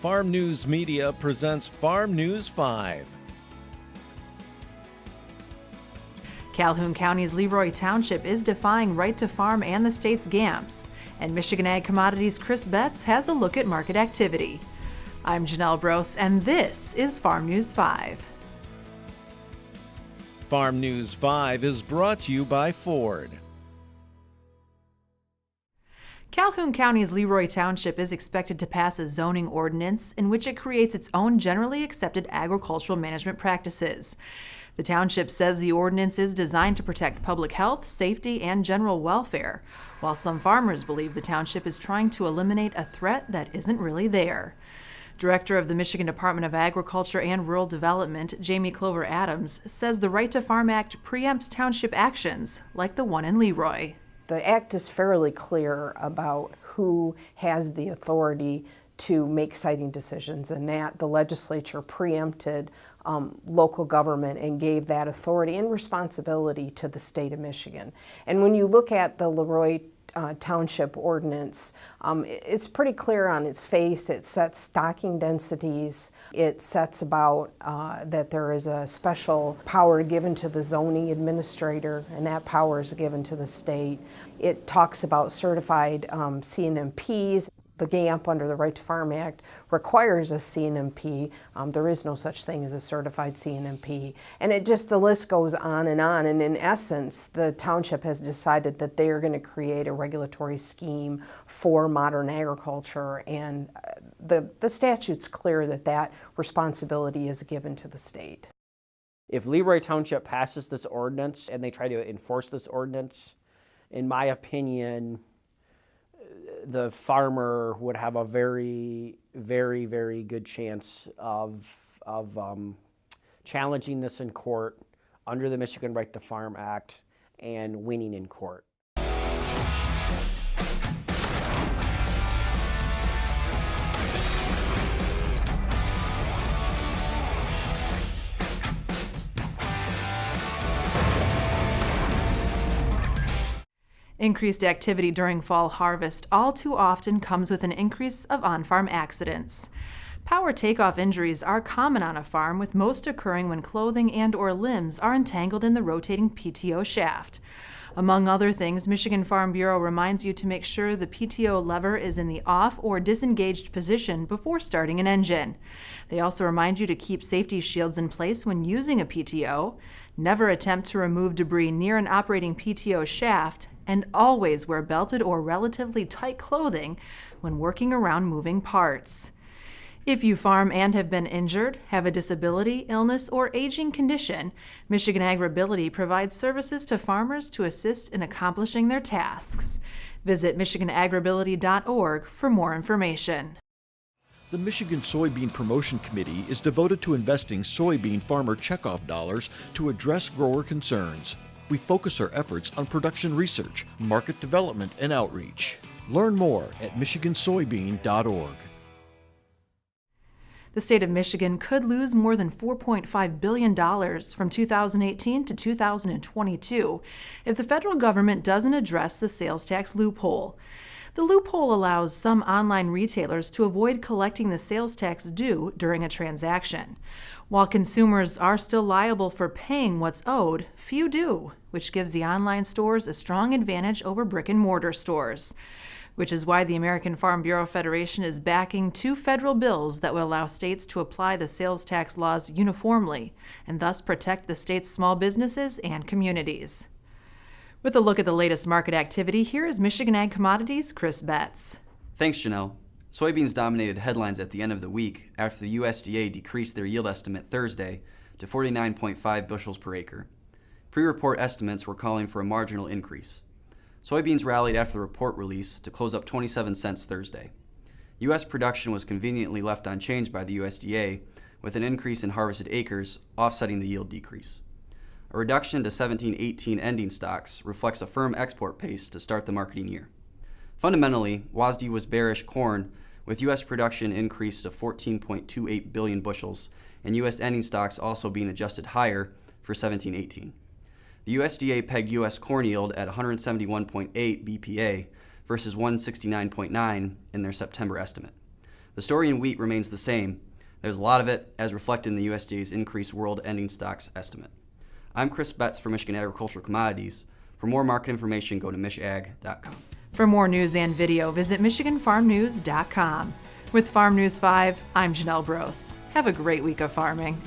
Farm News Media presents Farm News 5. Calhoun County's LeRoy Township is defying right to farm and the state's GAAMPs, and Michigan Ag Commodities' Chris Betz has a look at market activity. I'm Janelle Brose, and this is Farm News 5. Farm News 5 is brought to you by Ford. Calhoun County's LeRoy Township is expected to pass a zoning ordinance in which it creates its own generally accepted agricultural management practices. The township says the ordinance is designed to protect public health, safety, and general welfare, while some farmers believe the township is trying to eliminate a threat that isn't really there. Director of the Michigan Department of Agriculture and Rural Development, Jamie Clover Adams, says the Right to Farm Act preempts township actions like the one in LeRoy. The act is fairly clear about who has the authority to make siting decisions, and that the legislature preempted local government and gave that authority and responsibility to the state of Michigan. And when you look at the LeRoy Township ordinance, it's pretty clear on its face. It sets stocking densities. It sets about that there is a special power given to the zoning administrator, and that power is given to the state. It talks about certified CNMPs. The GAAMP under the Right to Farm Act requires a CNMP. There is no such thing as a certified CNMP. And the list goes on. And in essence, the township has decided that they are going to create a regulatory scheme for modern agriculture. And the statute's clear that that responsibility is given to the state. If LeRoy Township passes this ordinance and they try to enforce this ordinance, in my opinion, the farmer would have a very, very, very good chance of challenging this in court under the Michigan Right to Farm Act and winning in court. Increased activity during fall harvest all too often comes with an increase of on-farm accidents. Power takeoff injuries are common on a farm, with most occurring when clothing and/or limbs are entangled in the rotating PTO shaft. Among other things, Michigan Farm Bureau reminds you to make sure the PTO lever is in the off or disengaged position before starting an engine. They also remind you to keep safety shields in place when using a PTO, never attempt to remove debris near an operating PTO shaft, and always wear belted or relatively tight clothing when working around moving parts. If you farm and have been injured, have a disability, illness, or aging condition, Michigan AgriAbility provides services to farmers to assist in accomplishing their tasks. Visit michiganagriability.org for more information. The Michigan Soybean Promotion Committee is devoted to investing soybean farmer checkoff dollars to address grower concerns. We focus our efforts on production research, market development, and outreach. Learn more at michigansoybean.org. The state of Michigan could lose more than $4.5 billion from 2018 to 2022 if the federal government doesn't address the sales tax loophole. The loophole allows some online retailers to avoid collecting the sales tax due during a transaction. While consumers are still liable for paying what's owed, few do, which gives the online stores a strong advantage over brick-and-mortar stores. Which is why the American Farm Bureau Federation is backing 2 federal bills that will allow states to apply the sales tax laws uniformly and thus protect the state's small businesses and communities. With a look at the latest market activity, here is Michigan Ag Commodities' Chris Betz. Thanks, Janelle. Soybeans dominated headlines at the end of the week after the USDA decreased their yield estimate Thursday to 49.5 bushels per acre. Pre-report estimates were calling for a marginal increase. Soybeans rallied after the report release to close up 27 cents Thursday. U.S. production was conveniently left unchanged by the USDA, with an increase in harvested acres offsetting the yield decrease. A reduction to 17-18 ending stocks reflects a firm export pace to start the marketing year. Fundamentally, WASDE was bearish corn, with U.S. production increased to 14.28 billion bushels, and U.S. ending stocks also being adjusted higher for 17-18. The USDA pegged U.S. corn yield at 171.8 BPA versus 169.9 in their September estimate. The story in wheat remains the same. There's a lot of it, as reflected in the USDA's increased world ending stocks estimate. I'm Chris Betz for Michigan Agricultural Commodities. For more market information, go to michag.com. For more news and video, visit MichiganFarmNews.com. With Farm News 5, I'm Janelle Brose. Have a great week of farming.